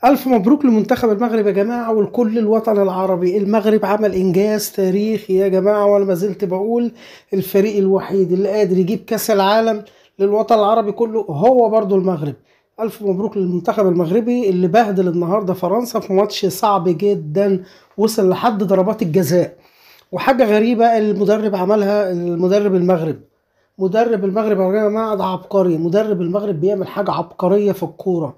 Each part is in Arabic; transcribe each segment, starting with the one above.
ألف مبروك لمنتخب المغرب يا جماعة ولكل الوطن العربي. المغرب عمل إنجاز تاريخي يا جماعة، وأنا ما زلت بقول الفريق الوحيد اللي قادر يجيب كأس العالم للوطن العربي كله هو برضو المغرب. ألف مبروك للمنتخب المغربي اللي بهدل النهاردة فرنسا في ماتش صعب جدا، وصل لحد ضربات الجزاء. وحاجة غريبة المدرب عملها، مدرب المغرب يا جماعة ده عبقري. مدرب المغرب بيعمل حاجة عبقرية في الكورة.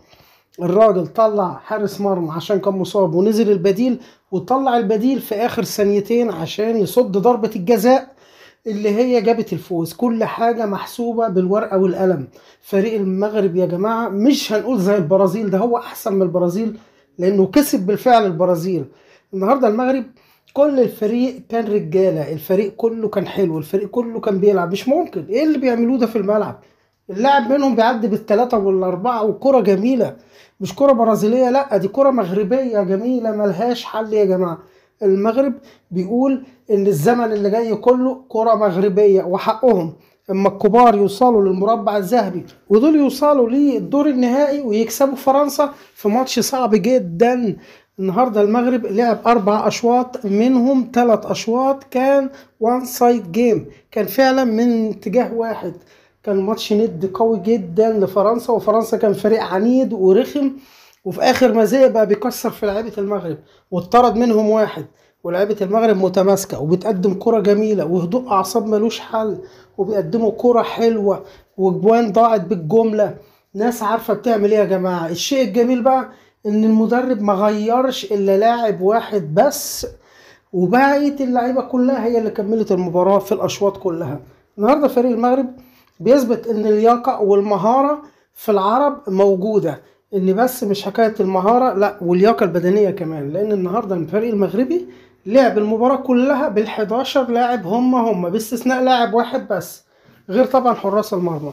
الراجل طلع حارس مرمى عشان كان مصاب ونزل البديل، وطلع البديل في اخر ثانيتين عشان يصد ضربة الجزاء اللي هي جابت الفوز. كل حاجة محسوبة بالورقة والقلم. فريق المغرب يا جماعة مش هنقول زي البرازيل، ده هو احسن من البرازيل لانه كسب بالفعل البرازيل. النهاردة المغرب كل الفريق كان رجالة، الفريق كله كان حلو، الفريق كله كان بيلعب. مش ممكن ايه اللي بيعملوه ده في الملعب. اللاعب منهم بيعدي بالثلاثة والأربعة، وكرة جميلة، مش كرة برازيلية، لا دي كرة مغربية جميلة ملهاش حل يا جماعة. المغرب بيقول ان الزمن اللي جاي كله كرة مغربية، وحقهم اما الكبار يوصلوا للمربع الذهبي ودول يوصلوا للدور النهائي ويكسبوا فرنسا في ماتش صعب جدا. النهارده المغرب لعب 4 أشواط، منهم 3 أشواط كان وان سايد جيم، كان فعلا من اتجاه واحد. كان ماتش ند قوي جدا لفرنسا، وفرنسا كان فريق عنيد ورخم، وفي اخر ما زي بقى بيكسر في لعيبه المغرب واتطرد منهم واحد. ولعيبه المغرب متماسكه وبتقدم كره جميله وهدوء اعصاب ملوش حل، وبيقدموا كره حلوه وجوان ضاعت بالجمله. ناس عارفه بتعمل ايه يا جماعه. الشيء الجميل بقى ان المدرب ما غيرش الا لاعب واحد بس، وبقيه اللعيبه كلها هي اللي كملت المباراه في الاشواط كلها. النهارده فريق المغرب بيثبت ان اللياقه والمهاره في العرب موجوده، ان بس مش حكايه المهاره، لا واللياقه البدنيه كمان. لان النهارده الفريق المغربي لعب المباراه كلها بال11 لاعب، هم باستثناء لاعب واحد بس، غير طبعا حراس المرمى.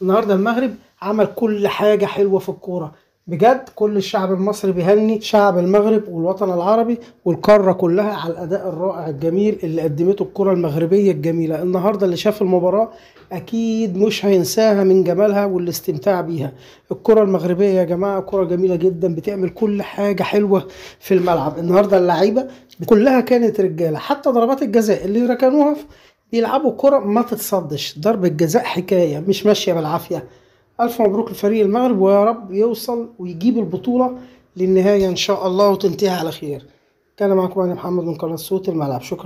النهارده المغرب عمل كل حاجه حلوه في الكوره بجد. كل الشعب المصري بيهني شعب المغرب والوطن العربي والقاره كلها على الاداء الرائع الجميل اللي قدمته الكره المغربيه الجميله. النهارده اللي شاف المباراه اكيد مش هينساها من جمالها والاستمتاع بيها. الكره المغربيه يا جماعه كره جميله جدا، بتعمل كل حاجه حلوه في الملعب. النهارده اللعيبه كلها كانت رجاله، حتى ضربات الجزاء اللي ركنوها بيلعبوا كرة ما تتصدش. ضربة جزاء حكاية مش ماشية بالعافية. ألف مبروك لفريق المغرب، ويا رب يوصل ويجيب البطولة للنهاية إن شاء الله وتنتهي على خير. كان معكم أنا محمد من قناة صوت الملعب، شكرا.